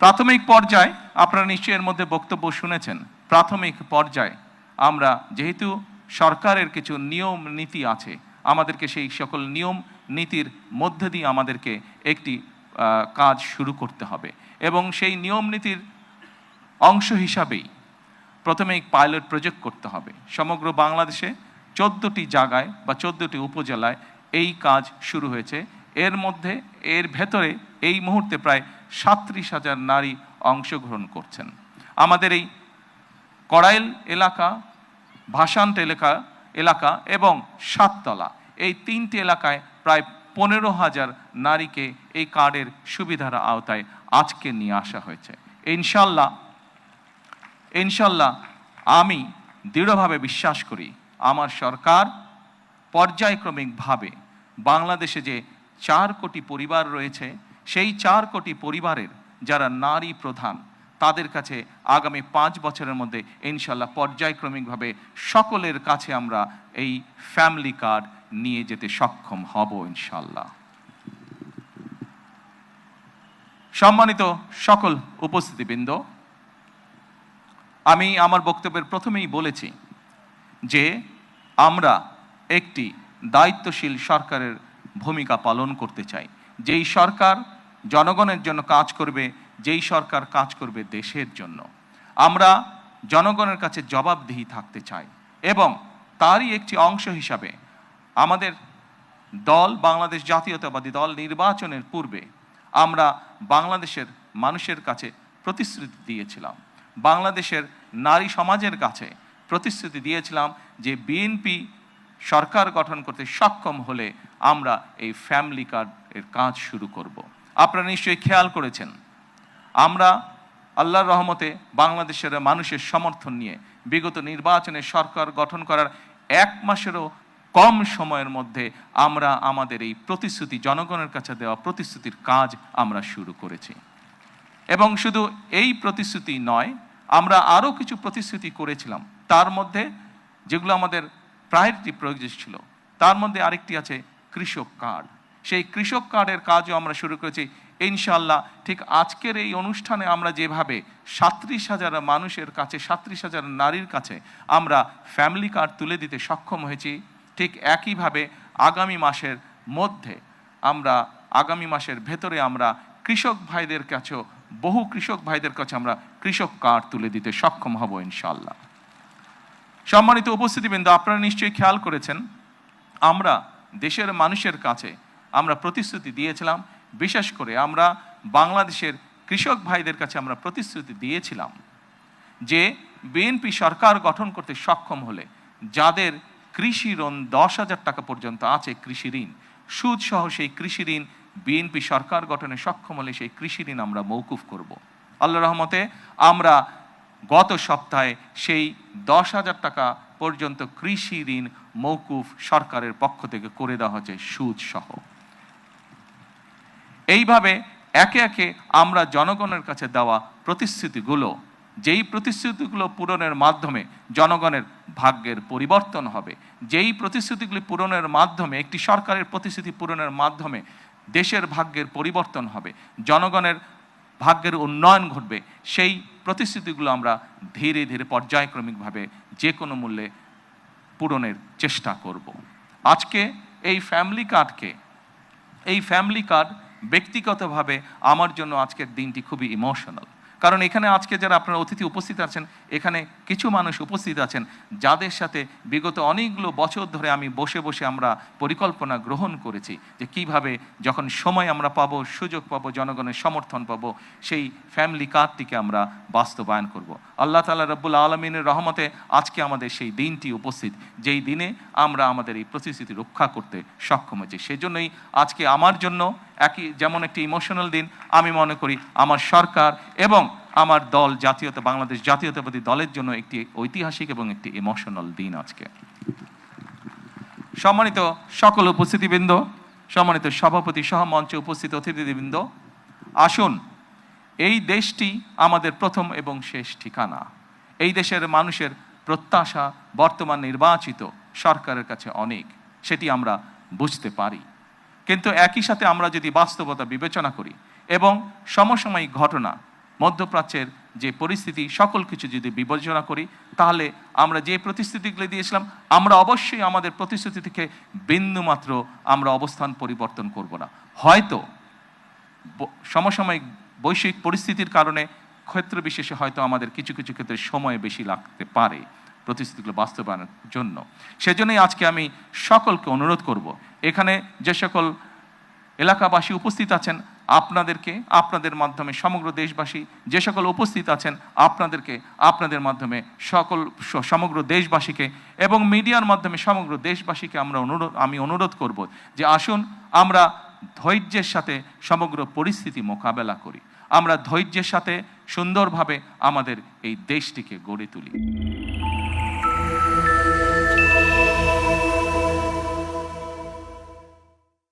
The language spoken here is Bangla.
প্রাথমিক পর্যায়ে আপনারা নিশ্চয়ই এর মধ্যে বক্তব্য শুনেছেন। প্রাথমিক পর্যায়ে আমরা যেহেতু সরকারের কিছু নিয়ম নীতি আছে, আমাদেরকে সেই সকল নিয়ম নীতির মধ্যে দিয়ে আমাদেরকে একটি কাজ শুরু করতে হবে এবং সেই নিয়ম নীতির অংশ হিসাবেই প্রথমে এক পাইলট প্রজেক্ট করতে হবে। সমগ্র বাংলাদেশে 14টি জায়গায় বা 14টি উপজেলায় এই কাজ শুরু হয়েছে। এর ভেতরে এই মুহূর্তে প্রায় 37,000 নারী অংশগ্রহণ করছেন। আমাদের এই কড়াইল এলাকা, ভাসান্ত এলাকা এবং সাততলা, এই 3টি এলাকায় প্রায় 15,000 নারীকে এই কার্ডের সুবিধার আওতায় আজকে নিয়ে আসা হয়েছে। ইনশাল্লাহ আমি দৃঢ়ভাবে বিশ্বাস করি আমার সরকার পর্যায়ক্রমিকভাবে বাংলাদেশে যে 4 কোটি পরিবার রয়েছে, সেই 4 কোটি পরিবারের যারা নারী প্রধান, তাদের কাছে আগামী 5 বছরের মধ্যে ইনশাল্লাহ পর্যায়ক্রমিকভাবে সকলের কাছে আমরা এই ফ্যামিলি কার্ড নিয়ে যেতে সক্ষম হব ইনশাল্লাহ। সম্মানিত সকল উপস্থিতিবৃন্দ, আমি আমার বক্তব্যের প্রথমেই বলেছি যে আমরা একটি দায়িত্বশীল সরকারের ভূমিকা পালন করতে চাই, যেই সরকার জনগণের জন্য কাজ করবে, যেই সরকার কাজ করবে দেশের জন্য। আমরা জনগণের কাছে জবাবদিহি থাকতে চাই এবং তারই একটি অংশ হিসাবে আমাদের দল, বাংলাদেশ জাতীয়তাবাদী দল, নির্বাচনের পূর্বে আমরা বাংলাদেশের মানুষের কাছে প্রতিশ্রুতি দিয়েছিলাম, বাংলাদেশের নারী সমাজের কাছে প্রতিশ্রুতি দিয়েছিলাম যে বিএনপি সরকার গঠন করতে সক্ষম হলে আমরা এই ফ্যামিলি কার্ডের কাজ শুরু করব। আপনারা নিশ্চয়ই খেয়াল করেছেন, আমরা আল্লাহর রহমতে বাংলাদেশের মানুষের সমর্থন নিয়ে বিগত নির্বাচনে সরকার গঠন করার 1 মাসেরও কম সময়ের মধ্যে আমরা আমাদের এই প্রতিশ্রুতি, জনগণের কাছে দেওয়া প্রতিশ্রুতির কাজ আমরা শুরু করেছি। এবং শুধু এই প্রতিশ্রুতি নয়, আমরা আরও কিছু প্রতিশ্রুতি করেছিলাম, তার মধ্যে যেগুলো আমাদের প্রায়োরিটি প্রজেক্ট ছিল, তার মধ্যে আরেকটি আছে কৃষক কার্ড। সেই কৃষক কার্ডের কাজও আমরা শুরু করেছি ইনশাআল্লাহ। ঠিক আজকের এই অনুষ্ঠানে আমরা যেভাবে 37,000 মানুষের কাছে, 37,000 নারীর কাছে আমরা ফ্যামিলি কার্ড তুলে দিতে সক্ষম হয়েছি, ঠিক একইভাবে আগামী মাসের ভেতরে আমরা কৃষক ভাইদের কাছেও, বহু কৃষক ভাইদের কাছে আমরা কৃষক কার্ড তুলে দিতে সক্ষম হব ইনশাআল্লাহ। সম্মানিত উপস্থিতিবৃন্দ, আপনারা নিশ্চয়ই খেয়াল করেছেন, আমরা দেশের মানুষের কাছে আমরা প্রতিশ্রুতি দিয়েছিলাম, বিশেষ করে আমরা বাংলাদেশের কৃষক ভাইদের কাছে আমরা প্রতিশ্রুতি দিয়েছিলাম যে বিএনপি সরকার গঠন করতে সক্ষম হলে যাদের কৃষি ঋণ 10,000 টাকা পর্যন্ত আছে, কৃষি ঋণ সুদ সহ, সেই কৃষি ঋণ বিএনপি সরকার গঠনে সক্ষম হলে সেই কৃষি ঋণ আমরা মৌকুফ করব। আল্লাহর রহমতে আমরা গত সপ্তাহে সেই 10,000 টাকা পর্যন্ত কৃষি ঋণ মৌকুফ সরকারের পক্ষ থেকে করে দেওয়া হয়েছে সুদ সহ। এইভাবে একে একে আমরা জনগণের কাছে দেওয়া প্রতিশ্রুতিগুলো, যেই প্রতিশ্রুতিগুলো পূরণের মাধ্যমে জনগণের ভাগ্যের পরিবর্তন হবে, যেই প্রতিশ্রুতিগুলি পূরণের মাধ্যমে, একটি সরকারের প্রতিশ্রুতি পূরণের মাধ্যমে দেশের ভাগ্যের পরিবর্তন হবে, জনগণের ভাগ্যের উন্নয়ন ঘটবে, সেই প্রতিশ্রুতিগুলো আমরা ধীরে ধীরে পর্যায়ক্রমিকভাবে যে কোনো মূল্যে পূরণের চেষ্টা করব। আজকে এই ফ্যামিলি কার্ড ব্যক্তিগতভাবে আমার জন্য আজকের দিনটি খুবই ইমোশনাল। কারণ এখানে আজকে যারা আপনারা অতিথি উপস্থিত আছেন, এখানে কিছু মানুষ উপস্থিত আছেন যাদের সাথে বিগত অনেকগুলো বছর ধরে আমি বসে বসে আমরা পরিকল্পনা গ্রহণ করেছি যে কিভাবে যখন সময় আমরা পাবো, সুযোগ পাবো, জনগণের সমর্থন পাবো, সেই ফ্যামিলি কার্ডটিকে আমরা বাস্তবায়ন করব। আল্লাহ তাআলা রব্বুল আলামিনের রহমতে আজকে আমাদের সেই দিনটি উপস্থিত, যেই দিনে আমরা আমাদের এই প্রতিশ্রুতি রক্ষা করতে সক্ষম হয়েছি। সেজন্যই আজকে আমার জন্য যেমন একটি ইমোশনাল দিন, আমি মনে করি আমার সরকার এবং আমার দল, বাংলাদেশ জাতীয়তাবাদী দলের জন্য একটি ঐতিহাসিক এবং একটি ইমোশনাল দিন আজকে। সম্মানিত সকল উপস্থিতিবৃন্দ, সম্মানিত সভাপতি সহ মঞ্চে উপস্থিত অতিথিবৃন্দ, আসুন, এই দেশটি আমাদের প্রথম এবং শেষ ঠিকানা। এই দেশের মানুষের প্রত্যাশা বর্তমান নির্বাচিত সরকারের কাছে অনেক, সেটি আমরা বুঝতে পারি। কিন্তু একই সাথে আমরা যদি বাস্তবতা বিবেচনা করি এবং সমসাময়িক ঘটনা মধ্যপ্রাচ্যের যে পরিস্থিতি সকল কিছু যদি বিবেচনা করি, তাহলে আমরা যে প্রতিশ্রুতিগুলো দিয়েছিলাম আমরা অবশ্যই আমাদের প্রতিশ্রুতি থেকে বিন্দুমাত্র আমরা অবস্থান পরিবর্তন করব না। হয়তো সমসাময়িক বৈশ্বিক পরিস্থিতির কারণে ক্ষেত্র বিশেষে হয়তো আমাদের কিছু কিছু ক্ষেত্রে সময় বেশি লাগতে পারে প্রতিশ্রুতিগুলো বাস্তবায়নের জন্য। সেজন্যই আজকে আমি সকলকে অনুরোধ করব, এখানে যে সকল এলাকাবাসী উপস্থিত আছেন আপনাদেরকে, আপনাদের মাধ্যমে সমগ্র দেশবাসী যে সকল উপস্থিত আছেন আপনাদেরকে, আপনাদের মাধ্যমে সমগ্র দেশবাসীকে এবং মিডিয়ার মাধ্যমে সমগ্র দেশবাসীকে আমি অনুরোধ করব যে আসুন আমরা ধৈর্যের সাথে সমগ্র পরিস্থিতি মোকাবেলা করি, আমরা ধৈর্যের সাথে সুন্দরভাবে আমাদের এই দেশটিকে গড়ে তুলি।